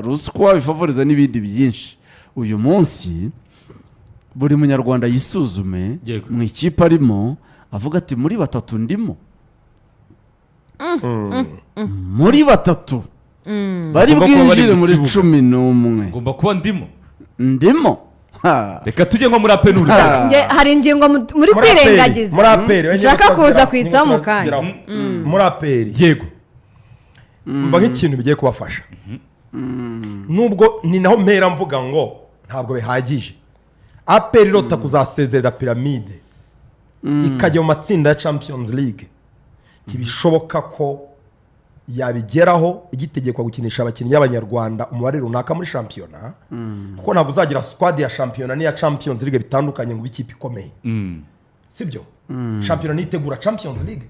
ruswa bifavoriza n'ibindi byinshi. Uyu munsi buri munyarwanda yisuzume mu ikipe arimo avuga ati muri batatu ndimo, muri batatu bari bwinjire muri 11 ngomba kuba ndimo. Reka tujye nko muri apenuri. Hari ingingo muri kwirengagiza muri aperi nshaka kuza kwitsaho mu kanya muri aperi. Yego mva nk'ikintu bigiye kubafasha, nubwo ni naho mpera mvuga ngo ntabwo bihagije. aperi irota kuzasezerera piramide ikajya mu matsinda ya Champions League, ntibishoboka ko yabigeraho igitegekwa gukinisha abakinnyi y'abanyarwanda umubare runaka muri shampiyona, kuko ntabwo uzagira squad ya shampiyona n'iya Champions League bitandukanye ngo ikipe ikomeye. Sibyo? Shampiyona nitegura Champions League,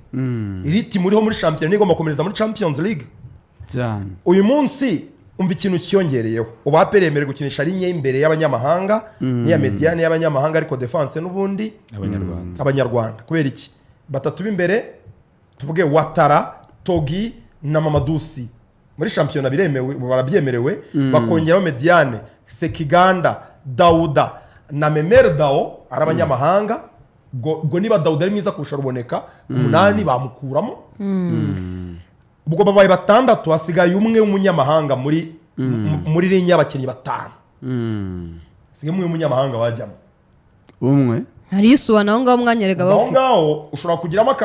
iriti muriho muri shampiyona igomba komereza muri Champions League cyane. Uyu munsi umva ikintu cyiyongereyeho, ubu aperi yemerewe gukinisha linye imbere y'abanyamahanga n'iya mediane y'abanyamahanga, ariko defense n'ubundi abanyarwanda. Kubera iki? Batatu b'imbere tuvuge Watara, Togi na Mamadusi muri shampiyona biremewe, barabyemerewe. Bakongeraho mediane Sekiganda, Dauda na Memerdao ari abanyamahanga. Go niba Dauda ari mwiza kurusha Ruboneka, umunani bamukuramo. Ubwo babaye batandatu, hasigaye umwe w'umunyamahanga muri linye y'abakinnyi batanu. Sigaye umwe w'umunyamahanga wajyamo. Umwe hari isuwa naho ngaho mwanyerega bafite. Naho ushobora kugiramo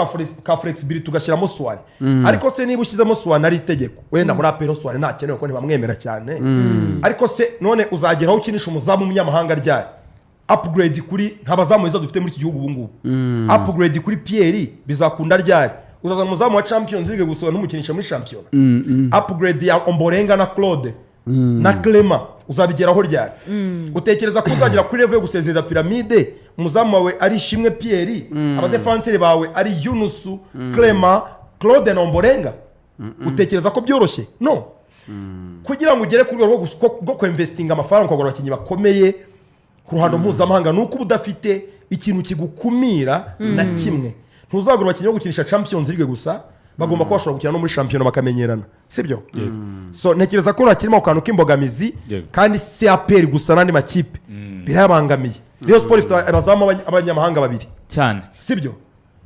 ka flexibility ugashyiramo Suwari. Ariko se niba ushyizemo Suwari ari itegeko, wenda muri apero Suwari ntakenewe ko ntibamwemera cyane. Ariko se none uzageraho ukinisha umuzamu w'umunyamahanga ryari? Upgrade kuri ntabazamu beza dufite muri iki gihugu ubu ngubu. Upgrade kuri Pierre bizakunda ryari? Uzazana umuzamu wa Champions League gusura n'umukinisha muri shampiyona. Upgrade ya Omborenga na Claude na Clement uzabigeraho ryari? Utekereza ko uzagira kuri level yo gusezerera piramide umuzamu wawe ari Shimwe Pierre, abadefenseur bawe ari Yunusu, Clement, Claude na Omborenga? Utekereza ko byoroshye? No. Kugira ngo ugere kuri rwo go investinga amafaranga ukagura abakinnyi bakomeye ku ruhando mpuzamahanga, nuko udafite ikintu kigukumira na kimwe. Ntuzagura abakinnyi bo gukinisha Champions League gusa, bagomba kuba bashobora gukina no muri shampiyona bakamenyerana, sibyo? So ntekereza ko nakirimo kantu k'imbogamizi, kandi si aperi gusa n'andi makipe birabangamiye. Rayon Sport ifite abazamu abanyamahanga babiri cyane, sibyo?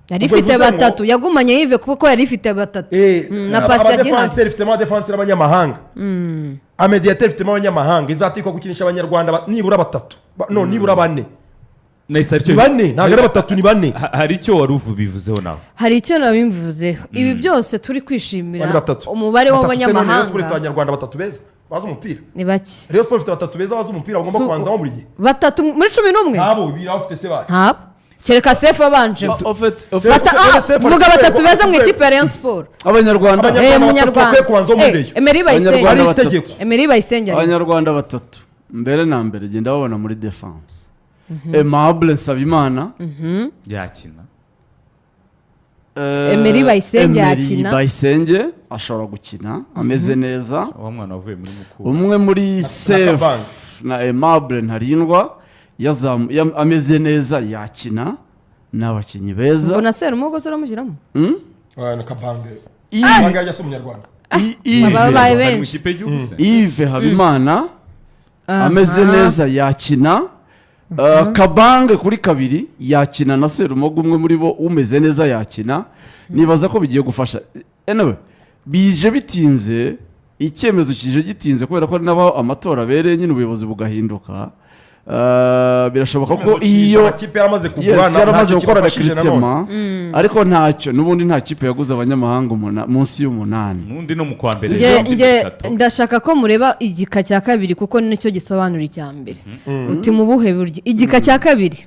Yari ifite batatu, yagumanye Yves kuko yari ifite batatu. Na pasi ya defenseur ifite ma defenseur abanyamahanga. Amediateur ifite abanyamahanga, izatikwa gukinisha abanyarwanda nibura batatu. No, nibura bane. Bane, ntabwo batatu ni bane. Hari icyo wari ubivuzeho nawe? Hari icyo nabimvuzeho. Ibi byose turi kwishimira umubare w'abanyamahanga. Rayon Sport ifite abanyarwanda batatu beza bazi umupira. Ni bake. Rayon Sport ifite batatu beza bazi umupira, bagomba kubanzamo buri gihe. Batatu muri 11? Ntabo bibiri afite se baje. Ntabo. Kereka Sefu abanje. Vuga batatu beza mu ikipe ya Rayon Sport. Abanyarwanda. Munyarwanda. Kubanzamo muri Rayon. Emery Bayisenge. Ari itegeko. Emery Bayisenge. Abanyarwanda batatu. Mbere na mbere genda babona muri defense. Aimable Nsabimana yakina. Emery Bayisenge yakina. Emery Bayisenge ashobora gukina ameze neza. Wa mwana wavuye muri mukuru. Umwe muri Save na Aimable Ntarindwa ameze neza yakina, n'abakinnyi beza. Mbona Seru Mugo sura mushyiramo? Na Kabange. Kabange yajya umunyarwanda. Yves Habimana ameze neza yakina. Kabange kuri kabiri yakina na Serumogo, umwe muri bo umeze neza yakina. Nibaza ko bigiye gufasha. Anyway, bije bitinze, icyemezo kije gitinze kubera ko nabo amatora abereye nyine ubuyobozi bugahinduka. Birashoboka ko iyo kipe yaramaze kugura yaramaze gukora recruitment, ariko ntacyo nubundi nta kipe yaguze abanyamahanga munsi y'umunani. Nundi no mu kwa mbere ndashaka ko mureba igika cya kabiri kuko nicyo gisobanura icya mbere. Uti mu buhe buryo igika cya kabiri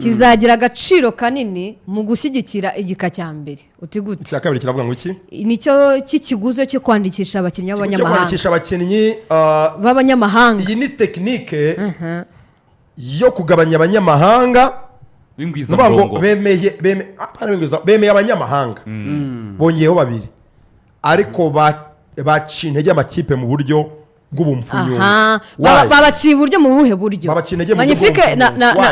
kizagira agaciro kanini mu gushyigikira igika cya mbere? Uti gute? Icya kabiri kiravuga ngo iki? Nicyo kikiguze cyo kwandikisha abakinnyi b'abanyamahanga. Kwandikisha abakinnyi b'abanyamahanga. Iyi ni technique yo kugabanya abanyamahanga bingwiza murongo. Bemeye abanyamahanga bongeyeho babiri, ariko baciye intege amakipe mu buryo bw'ubumfunyo. Babaciye uburyo mu buhe buryo? Magnifique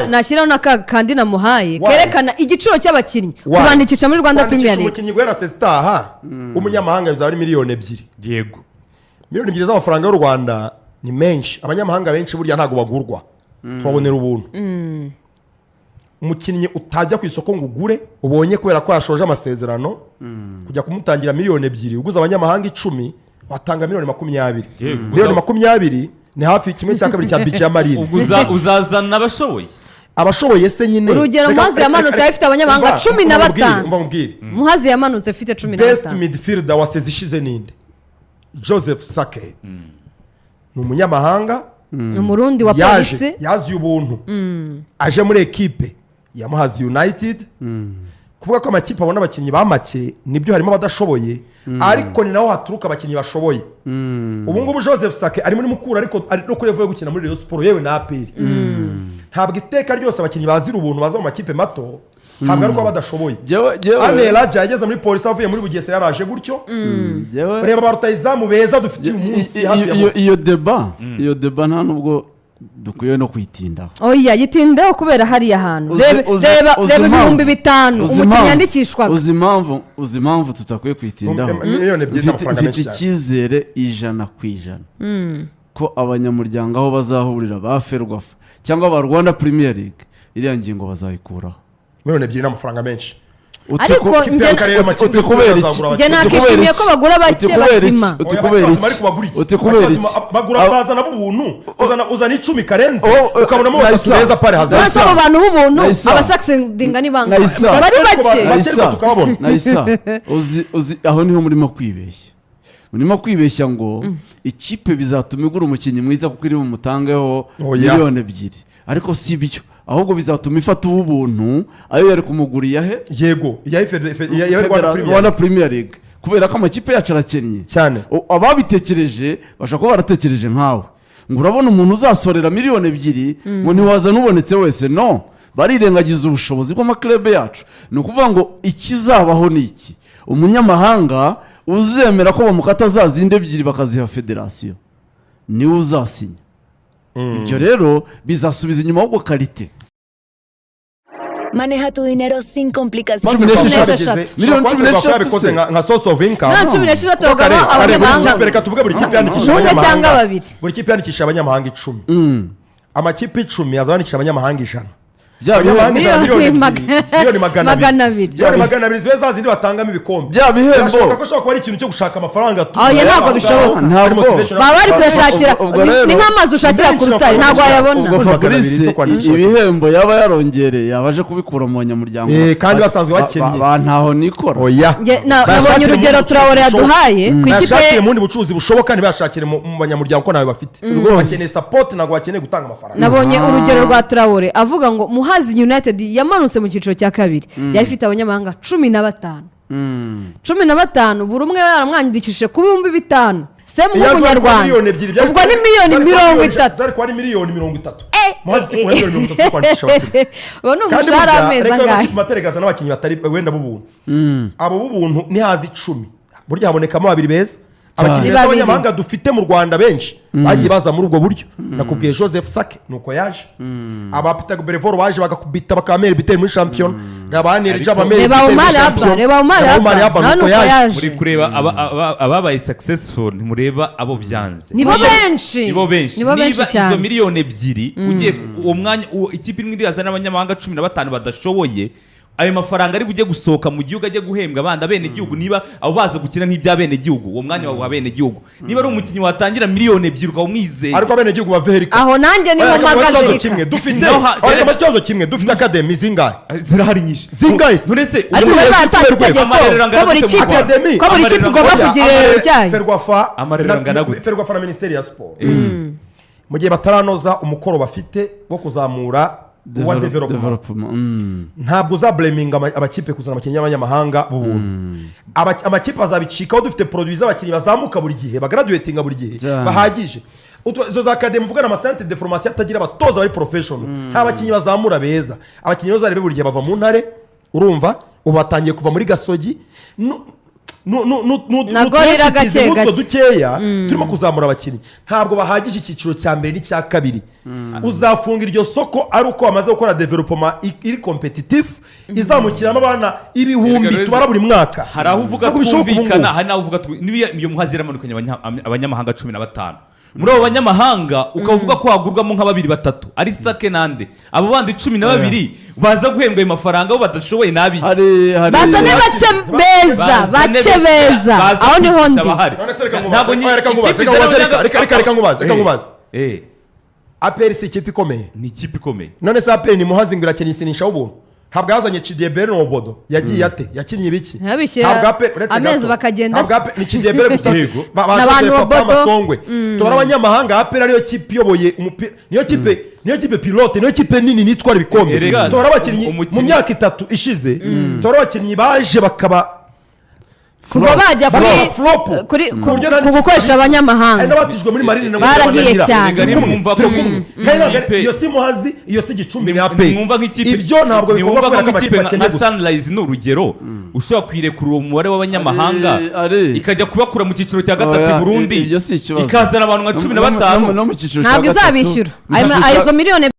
nashyiraho n'akandi namuhaye kerekana igiciro cy'abakinnyi kubandikisha muri Rwanda Premier League. Umukinnyi guhera sestaha umunyamahanga bizaba ari miliyoni 2. Yego. miliyoni 2 z'amafaranga y'u Rwanda ni menshi. Abanyamahanga benshi burya ntago bagurwa, tubabonera ubuntu. Umukinnyi utajya ku isoko ngo ugure ubonye kubera ko yashoje amasezerano, kujya kumutangira miliyoni 2, uguze abanyamahanga 10 watanga miliyoni 20. Miliyoni 20 ni hafi kimwe cya kabiri cya budget ya Marine. Uzazana abashoboye se nyine. Urugero Muhazi yamanutse afite abanyamahanga 15. Muhazi yamanutse afite 15. Best midfielder waseze ishize ninde? Joseph Sake. Ni umunyamahanga, umurundi wa polisi, yazi ubuntu. Aje muri equipe ya Muhazi United. Kuvuga ko amakipe abona abakinnyi bamake nibyo harimo abadashoboye, ariko ni naho haturuka abakinnyi bashoboye. Ubu ngubu Joseph Sake ari muri Mukura, ariko ari no kuri level yo gukina muri Rayon Sport yewe na APR. Ntabwo iteka ryose abakinnyi bazira ubuntu baza mu makipe mato, ntabwo ariko badashoboye. Ane Raja yageze muri polisi avuye muri Bugesera yaraje gutyo. Reba barutayizamu beza dufite umunsi hafi iyo deba nta nubwo dukwiye no kwitindaho. Oya yitindaho kubera hari ahantu. Reba 5,000 umukinnyi yandikishwa. Uzi impamvu tutakwiye kwitindaho. Mfite icyizere 100% ko abanyamuryango aho bazahurira ba Ferwafa cyangwa ba Rwanda Premier League iriya ngingo bazayikuraho. Miliyoni 2 n'amafaranga menshi. Ariko njye nakishimiye ko bagura bake bazima. Utikubera iki? Bagura bazana b'ubuntu, uzana 10 karenze ukabonamo batatu beza pare hazaza. Bose abo bantu b'ubuntu abasakisindinga ni banga. Bari bake. Nayisa uzi aho niho murimo kwibeshya. Murimo kwibeshya ngo ikipe bizatuma igura umukinnyi mwiza kuko iri mu mutangeho miliyoni 2. Ariko si byo. Ahubwo bizatuma ifata ubuntu ayo yari kumuguriye he? Yego, Rwanda Premier League. Kubera ko amakipe yacu arakennye cyane. Ababitekereje bashaka ko baratekereje nkawe. Ngo urabona umuntu uzasorera miliyoni 2 ngo ntiwaza nubonetse wese. No, barirengagiza ubushobozi bw'amaklebe yacu. Ni ukuvuga ngo ikizabaho ni iki? Umunyamahanga uzemera ko bamukata zazinde 2 bakaziha federation niwe uzasinya. Ibyo rero bizasubiza inyuma ahubwo karite. Maneja tu dinero sin complicaciones. Miliyoni 16 nka source of income. 16 togama abanyamahanga. Reka tuvuge buri kipe yandikisha abanyamahanga cyangwa 2. Buri kipe yandikisha abanyamahanga 10. Amakipe 10 yazandikisha abanyamahanga 100. Miliyoni 200 ziwe zazindi batangamo ibikombe. Bya bihembo ko ushobora kuba ari ikintu cyo gushaka amafaranga tu. Oya ntabwo bishoboka. Baba bari kuyashakira ni nk'amazi ushakira ku rutare ntabwo yabona. Ibihembo yaba yarongereye yabaje kubikura mu banyamuryango. Kandi basanzwe bakennye. Bantaho nikora. Oya. Nabonye urugero Traore yaduhaye ku ikipe. Bashakire mu bucuruzi bushoboka ntibashakire mu banyamuryango ko nawe bafite. Bakeneye support ntabwo bakeneye gutanga amafaranga. Nabonye urugero rwa Traore avuga ngo Muhazi United yamanutse mu cyiciro cya 2 yari ifite abanyamahanga 15. 15 buri umwe yaramwandikishije ku 5,000 se mu Munyarwanda ubwo ni miliyoni 30. Zari kwa miliyoni 30. Muhazi ku miliyoni 30 kwandikisha abakinnyi bono umushahara ameza ngahe materegaza n'abakinnyi batari wenda b'ubuntu. Abo b'ubuntu ni hazi 10 burya habonekamo 2 beza. Abakinnyi b'abanyamahanga dufite mu Rwanda benshi bagiye baza muri ubwo buryo. Nakubwiye Joseph Sake nuko yaje. Aba Peter Berevoro baje bagakubita bakamera bitera muri champion. Rabani Jabamere. Reba Umar nuko yaje. Muri kureba ababaye successful ntimureba abo byanze. Nibo benshi. Niba izo miliyoni 2 ugiye uwo mwanya ikipe imwe yazana abanyamahanga 15 badashoboye. Ayo mafaranga ari bujye gusohoka mu gihugu ajye guhembwa abandi bene gihugu niba abo baza gukina nk'ibya bene gihugu uwo mwanya wa bene gihugu niba ari umukinnyi watangira miliyoni 2 ukawumwizeye ariko bene gihugu baverika aho nanjye ni mu magazine kimwe dufite ariko ikibazo kimwe dufite academy zingahe zirahari nyinshi zingahe nurese ariko batangiye ko buri kipe ugomba kugira cyayi Ferwafa na Ministeri ya Sport mu gihe bataranoza umukoro bafite wo kuzamura ntabwo za blaming abakipe kuzana abakinnyi b'abanyamahanga b'ubuntu. Amakipe azabicikaho dufite produits z'abakinnyi bazamuka buri gihe bagraduatinga buri gihe bahagije. Izo za academy mvuga na centre de formation atagira abatoza bari professional nta bakinnyi bazamura beza. Abakinnyi bazarebe buri gihe bava mu ntare urumva ubu batangiye kuva muri Gasogi Na Gorilla gake gake. dukeya turimo kuzamura abakinnyi ntabwo bahagije icyiciro cya mbere n'icya kabiri uzafunga iryo soko ari uko wamaze gukora development iri competitive izamukiramo abana ibihumbi tubara buri mwaka. hari aho uvuga twumvikana hari n'aho uvuga iyo muhazi yaramanukanye abanyamahanga 15 muri abo banyamahanga ukavuga ko hagurwamo nka 2-3 ari Sake nande abo bandi 12 baza guhembwa ayo mafaranga bo badashoboye nabi baza ne bace beza aho niho ndi reka nkubaze APR si ikipe ikomeye ni ikipe ikomeye none se APR ni muhazi ngo irakenisinisha ubuntu ntabwo yazanye Chidebere n'Obodo yagiye ate yakinnye ibiki amezi bakagenda ntabwo ni Chidebere gusa n'abantu Obodo tubara abanyamahanga APR ariyo kipe iyoboye umupira niyo kipe pilote niyo kipe nini nitwara ibikombe tubara abakinnyi mu myaka 3 ishize tubara abakinnyi baje bakaba kuva bajya kuri gukoresha abanyamahanga barahiye cyane iyo si muhazi iyo si gicumbi ni APR ibyo ntabwo bikorwa kubera ko amakipe nka Sunrise ni urugero ushobora kwirekura uwo mubare w'abanyamahanga ikajya kubakura mu cyiciro cya 3 Burundi ikazana abantu nka 15 ntabwo izabishyura ayo miliyoni